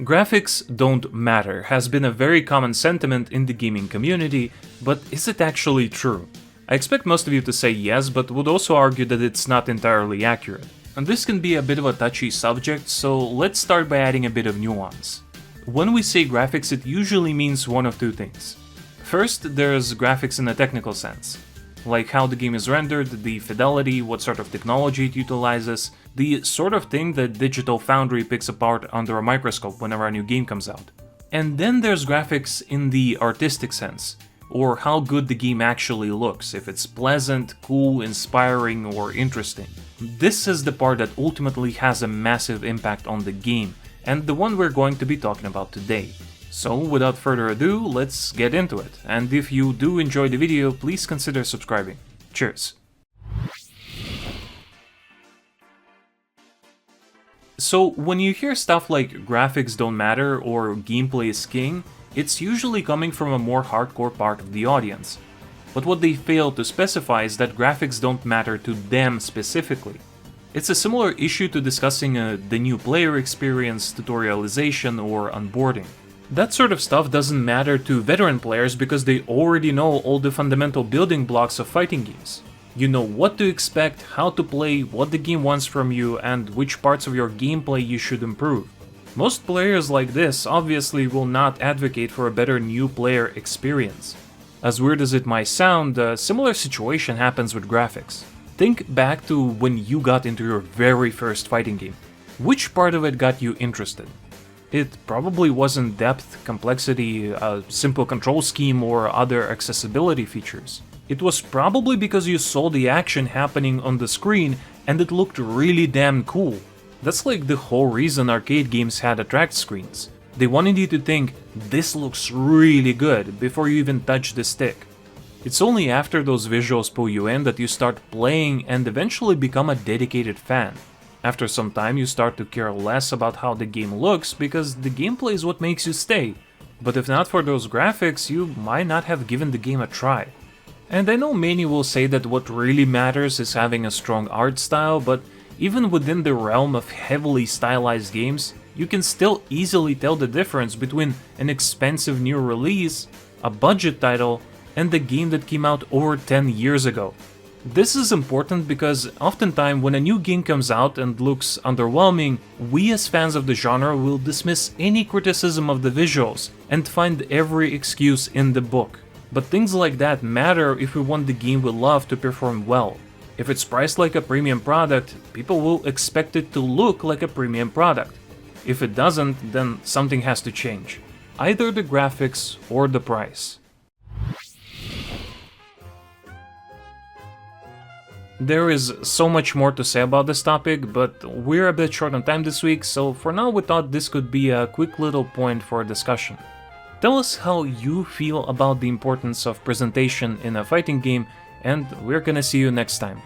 Graphics don't matter has been a very common sentiment in the gaming community, but is it actually true? I expect most of you to say yes, but would also argue that it's not entirely accurate. And this can be a bit of a touchy subject, so let's start by adding a bit of nuance. When we say graphics, it usually means one of two things. First, there's graphics in a technical sense, like how the game is rendered, the fidelity, what sort of technology it utilizes, the sort of thing that Digital Foundry picks apart under a microscope whenever a new game comes out. And then there's graphics in the artistic sense, or how good the game actually looks, if it's pleasant, cool, inspiring, or interesting. This is the part that ultimately has a massive impact on the game, and the one we're going to be talking about today. So without further ado, let's get into it, and if you do enjoy the video, please consider subscribing. Cheers! So when you hear stuff like graphics don't matter or gameplay is king, it's usually coming from a more hardcore part of the audience. But what they fail to specify is that graphics don't matter to them specifically. It's a similar issue to discussing the new player experience, tutorialization, or onboarding. That sort of stuff doesn't matter to veteran players because they already know all the fundamental building blocks of fighting games. You know what to expect, how to play, what the game wants from you, and which parts of your gameplay you should improve. Most players like this obviously will not advocate for a better new player experience. As weird as it might sound, a similar situation happens with graphics. Think back to when you got into your very first fighting game. Which part of it got you interested? It probably wasn't depth, complexity, a simple control scheme, or other accessibility features. It was probably because you saw the action happening on the screen and it looked really damn cool. That's like the whole reason arcade games had attract screens. They wanted you to think, this looks really good, before you even touch the stick. It's only after those visuals pull you in that you start playing and eventually become a dedicated fan. After some time you start to care less about how the game looks because the gameplay is what makes you stay. But if not for those graphics, you might not have given the game a try. And I know many will say that what really matters is having a strong art style, but even within the realm of heavily stylized games, you can still easily tell the difference between an expensive new release, a budget title, and the game that came out over 10 years ago. This is important because oftentimes when a new game comes out and looks underwhelming, we as fans of the genre will dismiss any criticism of the visuals and find every excuse in the book. But things like that matter if we want the game we love to perform well. If it's priced like a premium product, people will expect it to look like a premium product. If it doesn't, then something has to change. Either the graphics or the price. There is so much more to say about this topic, but we're a bit short on time this week, so for now we thought this could be a quick little point for discussion. Tell us how you feel about the importance of presentation in a fighting game, and we're gonna see you next time.